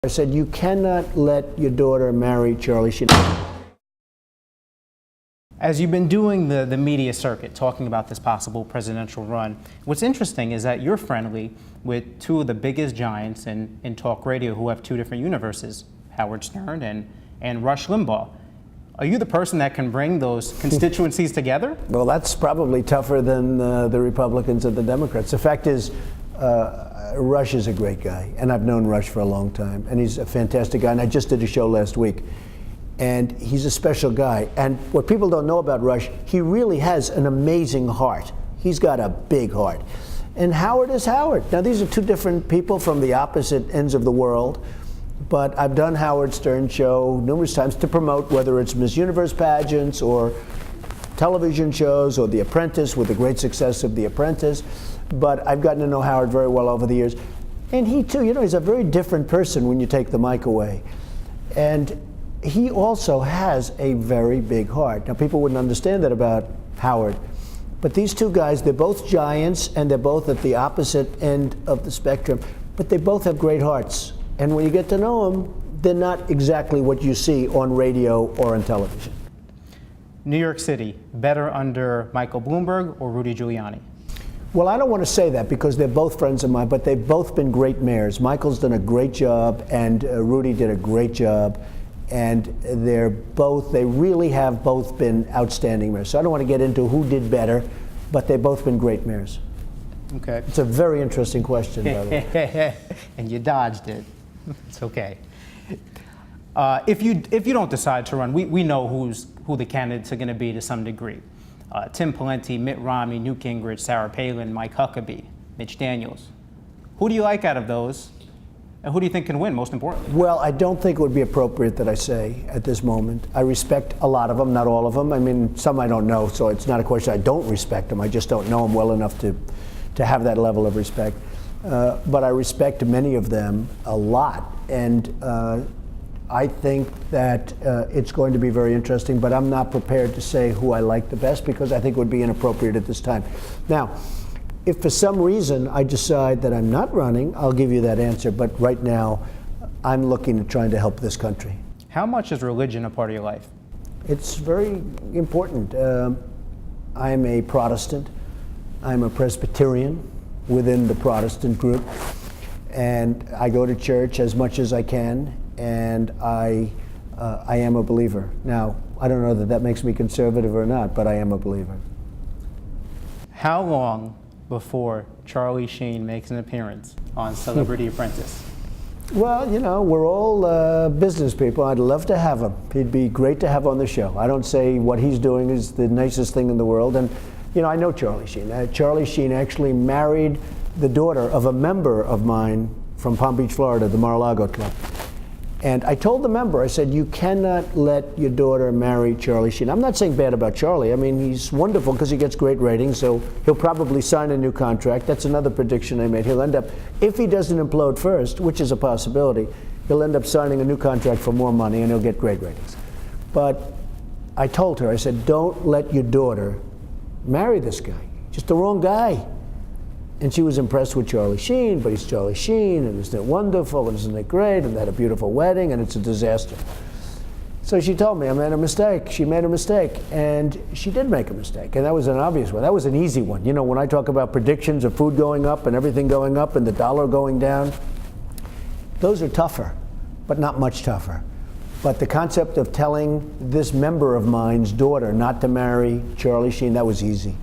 I said, you cannot let your daughter marry Charlie Sheen. As you've been doing the media circuit, talking about this possible presidential run, what's interesting is that you're friendly with two of the biggest giants in talk radio who have two different universes, Howard Stern and Rush Limbaugh. Are you the person that can bring those constituencies together? Well, that's probably tougher than the Republicans and the Democrats. The fact is, Rush is a great guy, and I've known Rush for a long time, and he's a fantastic guy, and I just did a show last week. And he's a special guy. And what people don't know about Rush, he really has an amazing heart. He's got a big heart. And Howard is Howard. Now, these are two different people from the opposite ends of the world, but I've done Howard Stern's show numerous times to promote whether it's Miss Universe pageants or television shows or The Apprentice, with the great success of The Apprentice. But I've gotten to know Howard very well over the years. And he, too, you know, he's a very different person when you take the mic away. And he also has a very big heart. Now, people wouldn't understand that about Howard, but these two guys, they're both giants, and they're both at the opposite end of the spectrum, but they both have great hearts. And when you get to know them, they're not exactly what you see on radio or on television. New York City, better under Michael Bloomberg or Rudy Giuliani? Well, I don't want to say that because they're both friends of mine, but they've both been great mayors. Michael's done a great job, and Rudy did a great job. And they really have both been outstanding mayors. So I don't want to get into who did better, but they've both been great mayors. Okay. It's a very interesting question, by the way. And you dodged it. It's okay. If you don't decide to run, we know who the candidates are going to be to some degree. Tim Pawlenty, Mitt Romney, Newt Gingrich, Sarah Palin, Mike Huckabee, Mitch Daniels. Who do you like out of those? And who do you think can win, most importantly? Well, I don't think it would be appropriate that I say at this moment. I respect a lot of them, not all of them. I mean, some I don't know, so it's not a question I don't respect them. I just don't know them well enough to have that level of respect. But I respect many of them a lot. And I think that it's going to be very interesting, but I'm not prepared to say who I like the best because I think it would be inappropriate at this time. Now, if for some reason I decide that I'm not running, I'll give you that answer. But right now, I'm looking at trying to help this country. How much is religion a part of your life? It's very important. I'm a Protestant. I'm a Presbyterian within the Protestant group. And I go to church as much as I can. And I am a believer. Now, I don't know that that makes me conservative or not, but I am a believer. How long before Charlie Sheen makes an appearance on Celebrity Apprentice? Well, you know, we're all business people. I'd love to have him. He'd be great to have on the show. I don't say what he's doing is the nicest thing in the world. And, you know, I know Charlie Sheen. Charlie Sheen actually married the daughter of a member of mine from Palm Beach, Florida, the Mar-a-Lago Club. And I told the member, I said, you cannot let your daughter marry Charlie Sheen. I'm not saying bad about Charlie. I mean, he's wonderful because he gets great ratings, so he'll probably sign a new contract. That's another prediction I made. He'll end up, if he doesn't implode first, which is a possibility, he'll end up signing a new contract for more money and he'll get great ratings. But I told her, I said, don't let your daughter marry this guy. Just the wrong guy. And she was impressed with Charlie Sheen, but he's Charlie Sheen, and isn't it wonderful, and isn't it great, and they had a beautiful wedding, and it's a disaster. So she told me I made a mistake. She made a mistake, and she did make a mistake, and that was an obvious one. That was an easy one. You know, when I talk about predictions of food going up and everything going up and the dollar going down, those are tougher, but not much tougher. But the concept of telling this member of mine's daughter not to marry Charlie Sheen, that was easy.